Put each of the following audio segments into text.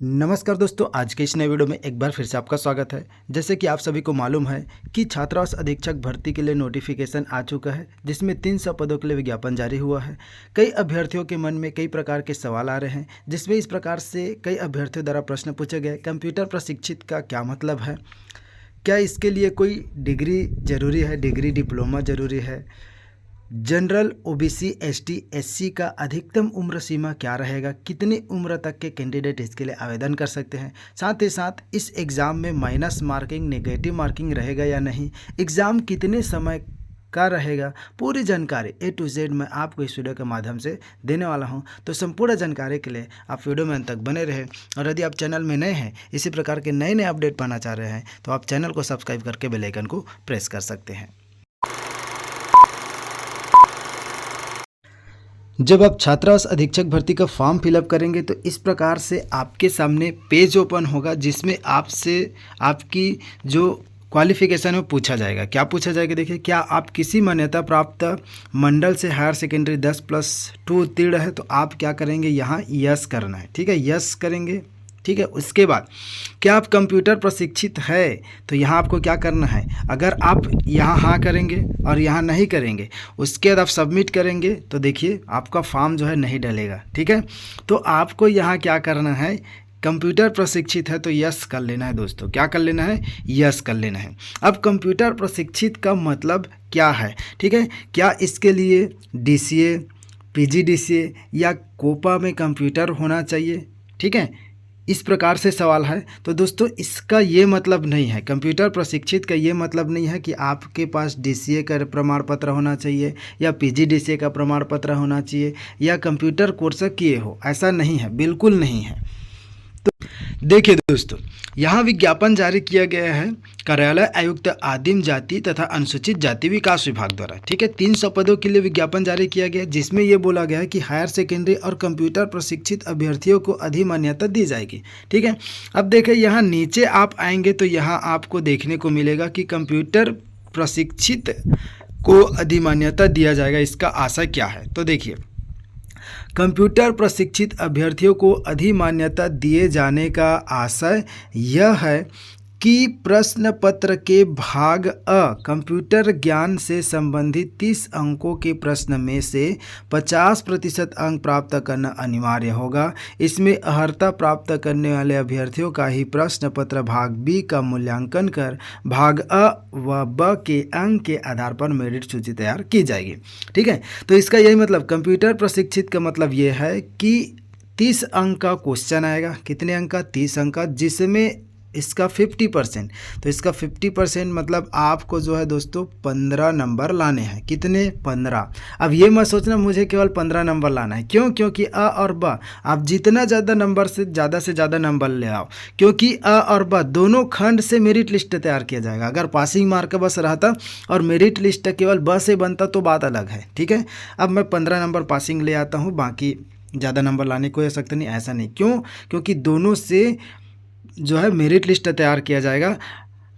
नमस्कार दोस्तों, आज के इस नए वीडियो में एक बार फिर से आपका स्वागत है। जैसे कि आप सभी को मालूम है कि छात्रावास अधीक्षक भर्ती के लिए नोटिफिकेशन आ चुका है, जिसमें 300 पदों के लिए विज्ञापन जारी हुआ है। कई अभ्यर्थियों के मन में कई प्रकार के सवाल आ रहे हैं, जिसमें इस प्रकार से कई अभ्यर्थियों द्वारा प्रश्न पूछे गए। कंप्यूटर प्रशिक्षित का क्या मतलब है? क्या इसके लिए कोई डिग्री ज़रूरी है? डिग्री डिप्लोमा ज़रूरी है? जनरल, ओबीसी, एसटी, एससी का अधिकतम उम्र सीमा क्या रहेगा? कितनी उम्र तक के कैंडिडेट इसके लिए आवेदन कर सकते हैं? साथ ही साथ इस एग्ज़ाम में माइनस मार्किंग, नेगेटिव मार्किंग रहेगा या नहीं? एग्ज़ाम कितने समय का रहेगा? पूरी जानकारी ए टू जेड मैं आपको इस वीडियो के माध्यम से देने वाला हूं। तो संपूर्ण जानकारी के लिए आप वीडियो में अंत तक बने रहें। और यदि आप चैनल में नए हैं, इसी प्रकार के नए नए अपडेट पाना चाह रहे हैं, तो आप चैनल को सब्सक्राइब करके बेल आइकन को प्रेस कर सकते हैं। जब आप छात्रावास अधीक्षक भर्ती का फॉर्म फिलअप करेंगे तो इस प्रकार से आपके सामने पेज ओपन होगा, जिसमें आपसे आपकी जो क्वालिफिकेशन है पूछा जाएगा। क्या पूछा जाएगा? देखिए, क्या आप किसी मान्यता प्राप्त मंडल से हायर सेकेंडरी 10+2 उत्तीर्ण है? तो आप क्या करेंगे, यहाँ यस करना है। ठीक है, यस करेंगे। ठीक है, उसके बाद क्या आप कंप्यूटर प्रशिक्षित है? तो यहाँ आपको क्या करना है, अगर आप यहाँ हाँ करेंगे और यहाँ नहीं करेंगे, उसके बाद आप सबमिट करेंगे, तो देखिए आपका फॉर्म जो है नहीं डलेगा। ठीक है, तो आपको यहाँ क्या करना है, कंप्यूटर प्रशिक्षित है तो यस कर लेना है दोस्तों। क्या कर लेना है? यस कर लेना है। अब कंप्यूटर प्रशिक्षित का मतलब क्या है? ठीक है, क्या इसके लिए DCA, PGDCA या कोपा में कंप्यूटर होना चाहिए? ठीक है, इस प्रकार से सवाल है। तो दोस्तों, इसका ये मतलब नहीं है, कंप्यूटर प्रशिक्षित का ये मतलब नहीं है कि आपके पास DCA का प्रमाण पत्र होना चाहिए या PGDCA का प्रमाण पत्र होना चाहिए या कंप्यूटर कोर्स किए हो। ऐसा नहीं है, बिल्कुल नहीं है। तो देखिए दोस्तों, यहाँ विज्ञापन जारी किया गया है कार्यालय आयुक्त आदिम जाति तथा अनुसूचित जाति विकास विभाग द्वारा। ठीक है, 300 पदों के लिए विज्ञापन जारी किया गया, जिसमें ये बोला गया है कि हायर सेकेंडरी और कंप्यूटर प्रशिक्षित अभ्यर्थियों को अधिमान्यता दी जाएगी। ठीक है, अब देखिए यहाँ नीचे आप आएंगे तो यहाँ आपको देखने को मिलेगा कि कंप्यूटर प्रशिक्षित को अधिमान्यता दिया जाएगा। इसका आशय क्या है? तो देखिए, कंप्यूटर प्रशिक्षित अभ्यर्थियों को अधिमान्यता दिए जाने का आशय यह है कि प्रश्न पत्र के भाग अ कंप्यूटर ज्ञान से संबंधित 30 अंकों के प्रश्न में से 50% अंक प्राप्त करना अनिवार्य होगा। इसमें अर्हता प्राप्त करने वाले अभ्यर्थियों का ही प्रश्न पत्र भाग बी का मूल्यांकन कर भाग अ व ब के अंक के आधार पर मेरिट सूची तैयार की जाएगी। ठीक है, तो इसका यही मतलब, कंप्यूटर प्रशिक्षित का मतलब ये है कि 30 अंक का क्वेश्चन आएगा। कितने अंक का? 30 अंक का, जिसमें इसका 50%। तो इसका 50% मतलब आपको जो है दोस्तों 15 नंबर लाने हैं। कितने? 15। अब ये मत सोचना मुझे केवल 15 नंबर लाना है। क्यों? क्योंकि अ और ब आप जितना ज़्यादा नंबर से ज़्यादा नंबर ले आओ, क्योंकि अ और ब दोनों खंड से मेरिट लिस्ट तैयार किया जाएगा। अगर पासिंग मार्क बस रहता और मेरिट लिस्ट केवल ब से बनता तो बात अलग है। ठीक है, अब मैं 15 नंबर पासिंग ले आता हूँ, बाकी ज़्यादा नंबर लाने को सकते नहीं, ऐसा नहीं। क्यों? क्योंकि दोनों से जो है मेरिट लिस्ट तैयार किया जाएगा।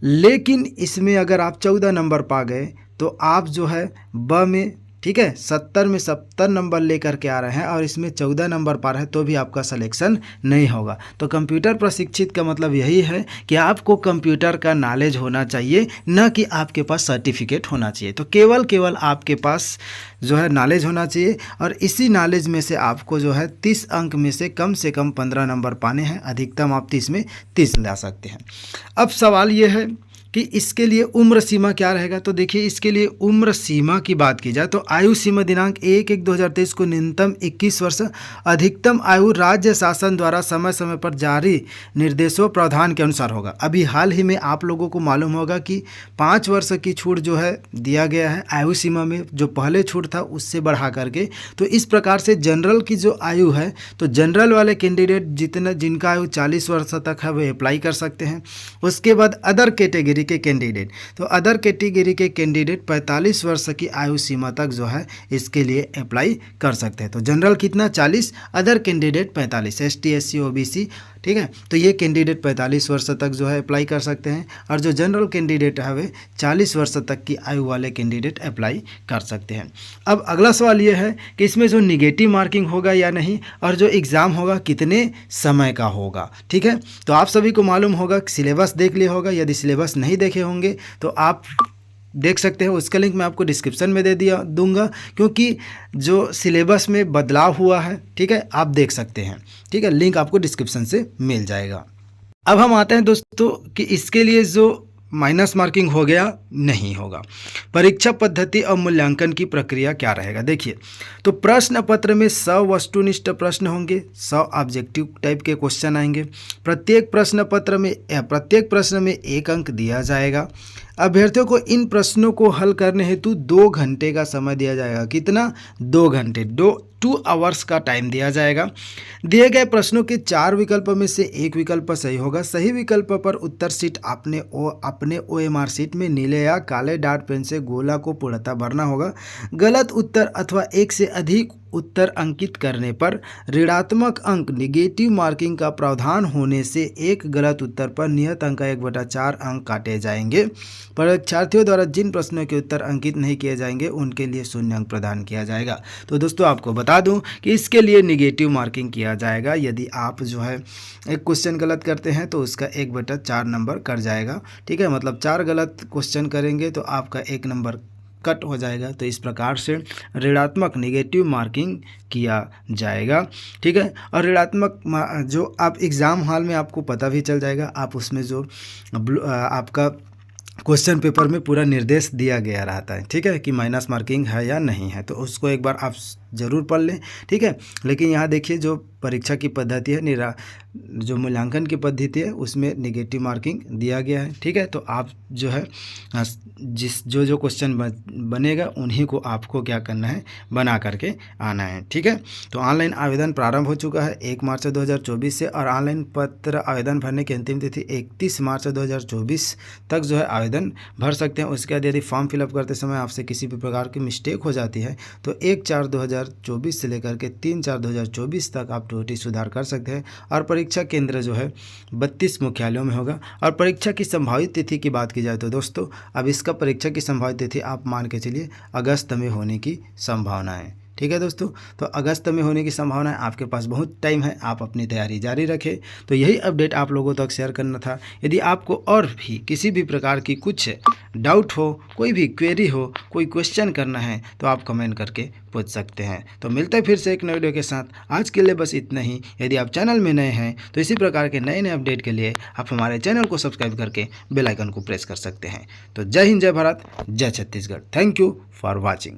लेकिन इसमें अगर आप 14 नंबर पा गए तो आप जो है ब में, ठीक है, 70 में 70 नंबर लेकर के आ रहे हैं और इसमें 14 नंबर पा रहे हैं तो भी आपका सिलेक्शन नहीं होगा। तो कंप्यूटर प्रशिक्षित का मतलब यही है कि आपको कंप्यूटर का नॉलेज होना चाहिए, न कि आपके पास सर्टिफिकेट होना चाहिए। तो केवल आपके पास जो है नॉलेज होना चाहिए, और इसी नॉलेज में से आपको जो है 30 अंक में से कम 15 नंबर पाने हैं। अधिकतम आप 30 में 30 ला सकते हैं। अब सवाल ये है कि इसके लिए उम्र सीमा क्या रहेगा? तो देखिए, इसके लिए उम्र सीमा की बात की जाए तो आयु सीमा दिनांक 1/1/2023 को न्यूनतम 21 वर्ष, अधिकतम आयु राज्य शासन द्वारा समय समय पर जारी निर्देशों प्रावधान के अनुसार होगा। अभी हाल ही में आप लोगों को मालूम होगा कि 5 वर्ष की छूट जो है दिया गया है आयु सीमा में, जो पहले छूट था उससे बढ़ा करके। तो इस प्रकार से जनरल की जो आयु है, तो जनरल वाले कैंडिडेट जिनका आयु 40 वर्ष तक है वे अप्लाई कर सकते हैं। उसके बाद अदर कैटेगरी कैटेगरी के कैंडिडेट। तो अदर कैटेगरी के कैंडिडेट 45 वर्ष की आयु सीमा तक जो है इसके लिए अप्लाई कर सकते हैं। तो जनरल कितना 40, other candidate 45, ST SC OBC, ठीक है। तो ये कैंडिडेट 45 वर्ष तक जो है अप्लाई कर सकते हैं, और जो जनरल कैंडिडेट है वे 40 वर्ष तक की आयु वाले कैंडिडेट अप्लाई कर सकते हैं। अब अगला सवाल ये है कि इसमें जो निगेटिव मार्किंग होगा या नहीं, और जो एग्ज़ाम होगा कितने समय का होगा, ठीक है। तो आप सभी को मालूम होगा, सिलेबस देख लिया होगा। यदि सिलेबस नहीं देखे होंगे तो आप देख सकते हैं, उसका लिंक मैं आपको डिस्क्रिप्शन में दे दूंगा, क्योंकि जो सिलेबस में बदलाव हुआ है, ठीक है, आप देख सकते हैं, ठीक है, लिंक आपको डिस्क्रिप्शन से मिल जाएगा। अब हम आते हैं दोस्तों कि इसके लिए जो माइनस मार्किंग हो गया नहीं होगा। परीक्षा पद्धति और मूल्यांकन की प्रक्रिया क्या रहेगा, देखिए। तो प्रश्न पत्र में 100 वस्तुनिष्ठ प्रश्न होंगे, 100 ऑब्जेक्टिव टाइप के क्वेश्चन आएंगे। प्रत्येक प्रश्न में 1 अंक दिया जाएगा। अभ्यर्थियों को इन प्रश्नों को हल करने हेतु 2 घंटे का समय दिया जाएगा। कितना? 2 घंटे, 2 आवर्स का टाइम दिया जाएगा। दिए गए प्रश्नों के 4 विकल्प में से 1 विकल्प सही होगा। सही विकल्प पर उत्तर शीट अपने OMR शीट में नीले या काले डॉट पेन से गोला को पूर्णतः भरना होगा। गलत उत्तर अथवा 1 से अधिक उत्तर अंकित करने पर ऋणात्मक अंक निगेटिव मार्किंग का प्रावधान होने से एक गलत उत्तर पर नियत अंक 1/4 अंक काटे जाएंगे। परीक्षार्थियों द्वारा जिन प्रश्नों के उत्तर अंकित नहीं किए जाएंगे उनके लिए 0 अंक प्रदान किया जाएगा। तो दोस्तों आपको बता दूं कि इसके लिए निगेटिव मार्किंग किया जाएगा। यदि आप जो है एक क्वेश्चन गलत करते हैं तो उसका 1/4 नंबर कट जाएगा, ठीक है। मतलब 4 गलत क्वेश्चन करेंगे तो आपका 1 नंबर कट हो जाएगा। तो इस प्रकार से ऋणात्मक निगेटिव मार्किंग किया जाएगा, ठीक है। और ऋणात्मक जो आप एग्ज़ाम हॉल में आपको पता भी चल जाएगा, आप उसमें जो आपका क्वेश्चन पेपर में पूरा निर्देश दिया गया रहता है, ठीक है, कि माइनस मार्किंग है या नहीं है। तो उसको एक बार आप ज़रूर पढ़ लें, ठीक है। लेकिन यहाँ देखिए जो परीक्षा की पद्धति है, जो मूल्यांकन की पद्धति है उसमें निगेटिव मार्किंग दिया गया है, ठीक है। तो आप जो है जो क्वेश्चन बनेगा उन्हीं को आपको क्या करना है, बना करके आना है, ठीक है। तो ऑनलाइन आवेदन प्रारंभ हो चुका है 1 मार्च 2024 से, और ऑनलाइन पत्र आवेदन भरने की अंतिम तिथि 31 मार्च 2024 तक जो है आवेदन भर सकते हैं। उसके बाद यदि फॉर्म फिलअप करते समय आपसे किसी भी प्रकार की मिस्टेक हो जाती है तो 1/4/2024 से लेकर के 3/4/2024 तक आप त्रुटि सुधार कर सकते हैं। और परीक्षा केंद्र जो है 32 मुख्यालयों में होगा। और परीक्षा की संभावित तिथि की बात की जाए तो दोस्तों अब इसका परीक्षा की संभावित तिथि आप मान के चलिए अगस्त में होने की संभावना है, ठीक है दोस्तों। तो अगस्त में होने की संभावना है, आपके पास बहुत टाइम है, आप अपनी तैयारी जारी रखें। तो यही अपडेट आप लोगों तक शेयर करना था। यदि आपको और भी किसी भी प्रकार की कुछ डाउट हो, कोई भी क्वेरी हो, कोई क्वेश्चन करना है तो आप कमेंट करके पूछ सकते हैं। तो मिलते हैं फिर से एक नए वीडियो के साथ। आज के लिए बस इतना ही। यदि आप चैनल में नए हैं तो इसी प्रकार के नए अपडेट के लिए आप हमारे चैनल को सब्सक्राइब करके बेल आइकन को प्रेस कर सकते हैं। तो जय हिंद, जय भारत, जय Chhattisgarh. Thank you for watching.